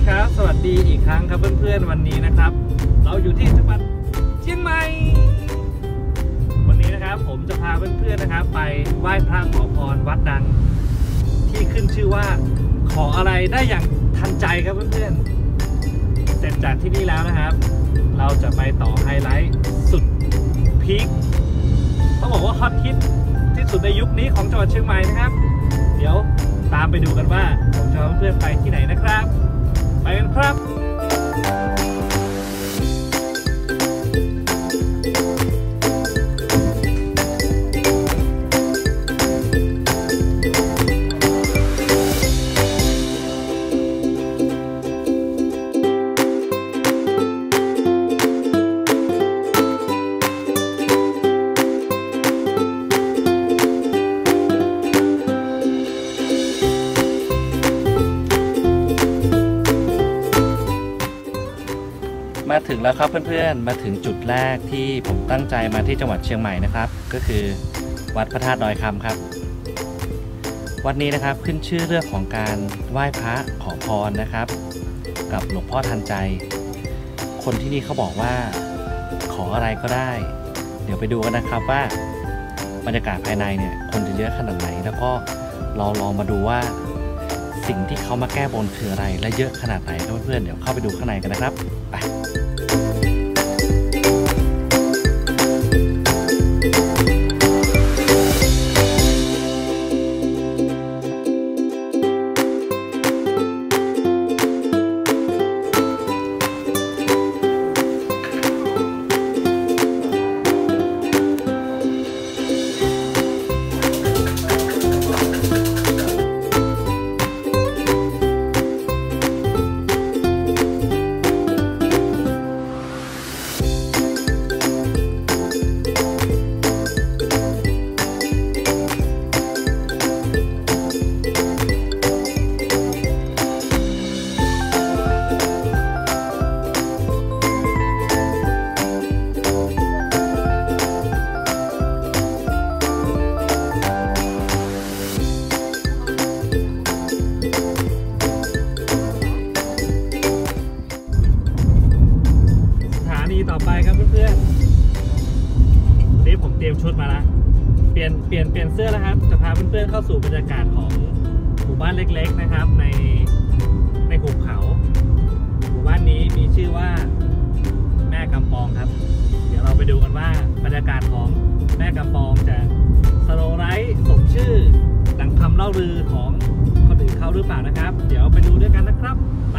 ดีครับสวัสดีอีกครั้งครับเพื่อนๆวันนี้นะครับเราอยู่ที่จังหวัดเชียงใหม่วันนี้นะครับผมจะพาเพื่อนๆนะครับไปไหว้พระขอพรวัดดังที่ขึ้นชื่อว่าขออะไรได้อย่างทันใจครับเพื่อนๆเสร็จจากที่นี่แล้วนะครับเราจะไปต่อไฮไลท์สุดพีคต้องบอกว่าฮอตฮิตที่สุดในยุคนี้ของจังหวัดเชียงใหม่นะครับเดี๋ยวตามไปดูกันว่าผมจะพาเพื่อนๆไปที่ไหนนะครับไปกันครับมาถึงแล้วครับเพื่อนๆมาถึงจุดแรกที่ผมตั้งใจมาที่จังหวัดเชียงใหม่นะครับก็คือวัดพระธาตุดอยคำครับวัดนี้นะครับขึ้นชื่อเรื่องของการไหว้พระขอพรนะครับกับหลวงพ่อทันใจคนที่นี่เขาบอกว่าขออะไรก็ได้เดี๋ยวไปดูกันนะครับว่าบรรยากาศภายในเนี่ยคนจะเยอะขนาดไหนแล้วก็เราลองมาดูว่าสิ่งที่เขามาแก้บนคืออะไรและเยอะขนาดไหนครับเพื่อนๆเดี๋ยวเข้าไปดูข้างในกันนะครับไปต่อไปครับเพื่อนๆนี่ผมเตรียมชุดมาแล้วเปลี่ยนเสื้อแล้วครับจะพาเพื่อนๆเข้าสู่บรรยากาศของหมู่บ้านเล็กๆนะครับในหุบเขาหมู่บ้านนี้มีชื่อว่าแม่กำปองครับเดี๋ยวเราไปดูกันว่าบรรยากาศของแม่กำปองจะสโลว์ไลท์สมชื่อดังคำเล่าลือของคนอื่นเขาหรือเปล่านะครับเดี๋ยวไปดูด้วยกันนะครับไป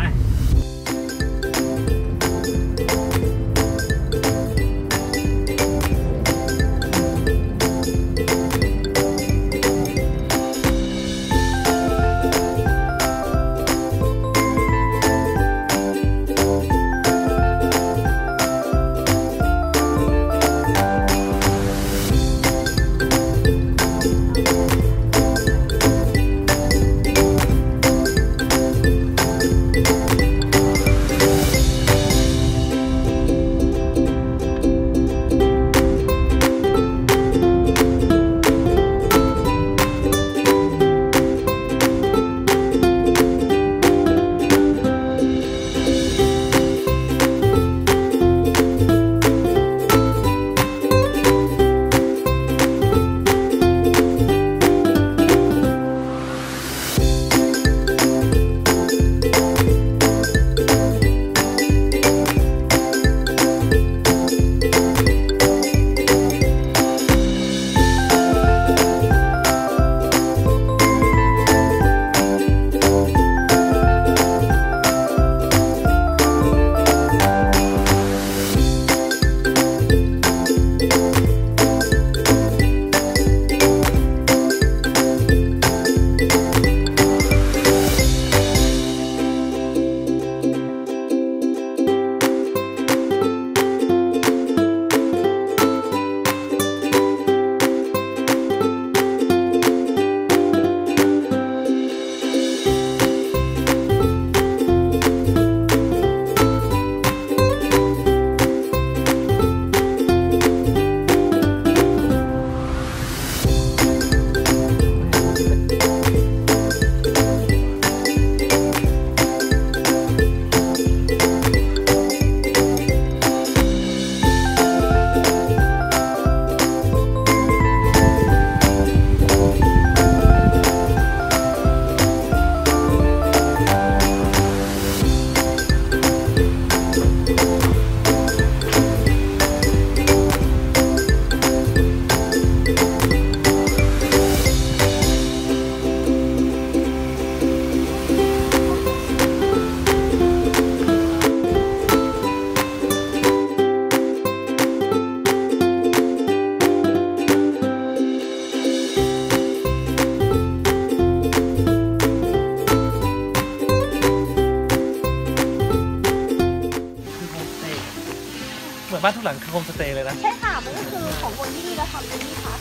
บ้านทุกหลังคือโฮมสเตย์เลยนะใช่ค่ะมันก็คือของคนที่นี่เราทำเป็นที่พัก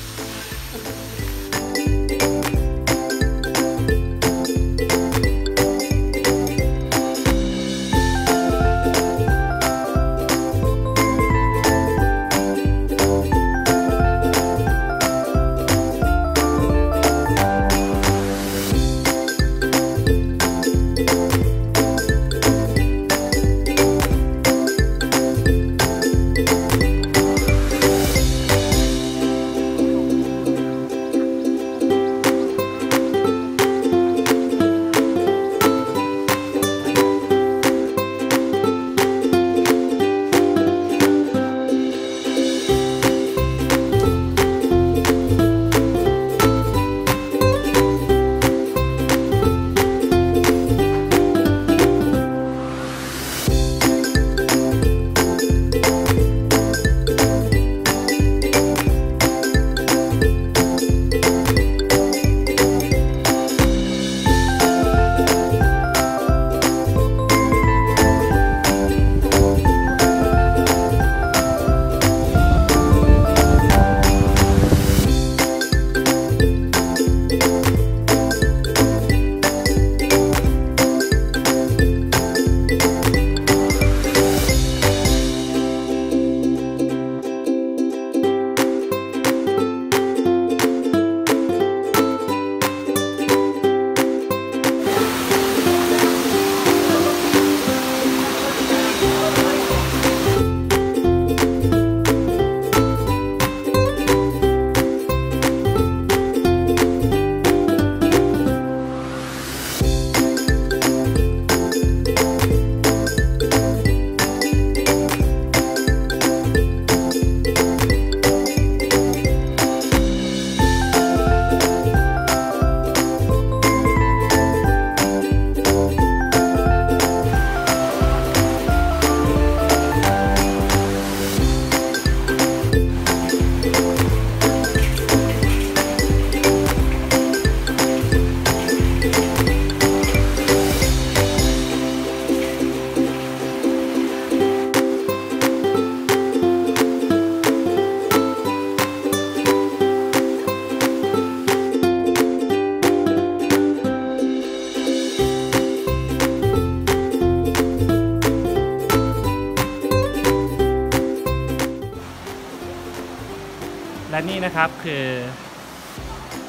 และนี่นะครับคือ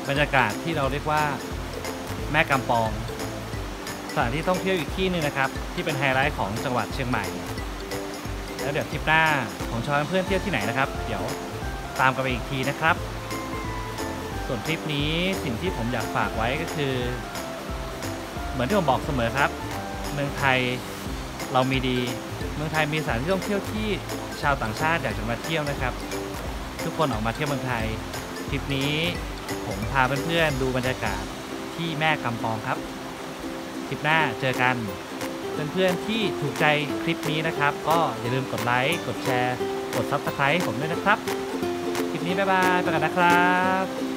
บรรยากาศที่เราเรียกว่าแม่กำปองสถานที่ท่องเที่ยวอีกที่หนึ่งนะครับที่เป็นไฮไลท์ของจังหวัดเชียงใหม่แล้วเดี๋ยวทริปหน้าของชาวเพื่อนเที่ยวที่ไหนนะครับเดี๋ยวตามกันไปอีกทีนะครับส่วนทริปนี้สิ่งที่ผมอยากฝากไว้ก็คือเหมือนที่ผมบอกเสมอครับเมืองไทยเรามีดีเมืองไทยมีสถานที่ท่องเที่ยวที่ชาวต่างชาติอยากจะมาเที่ยวนะครับทุกคนออกมาเที่ยวเมืองไทยทริปนี้ผมพาเพื่อนๆดูบรรยากาศที่แม่กำปองครับคลิปหน้าเจอกันเพื่อนๆที่ถูกใจคลิปนี้นะครับก็อย่าลืมกดไลค์กดแชร์กด Subscribe ผมด้วยนะครับคลิปนี้บ๊ายบายไปกันนะครับ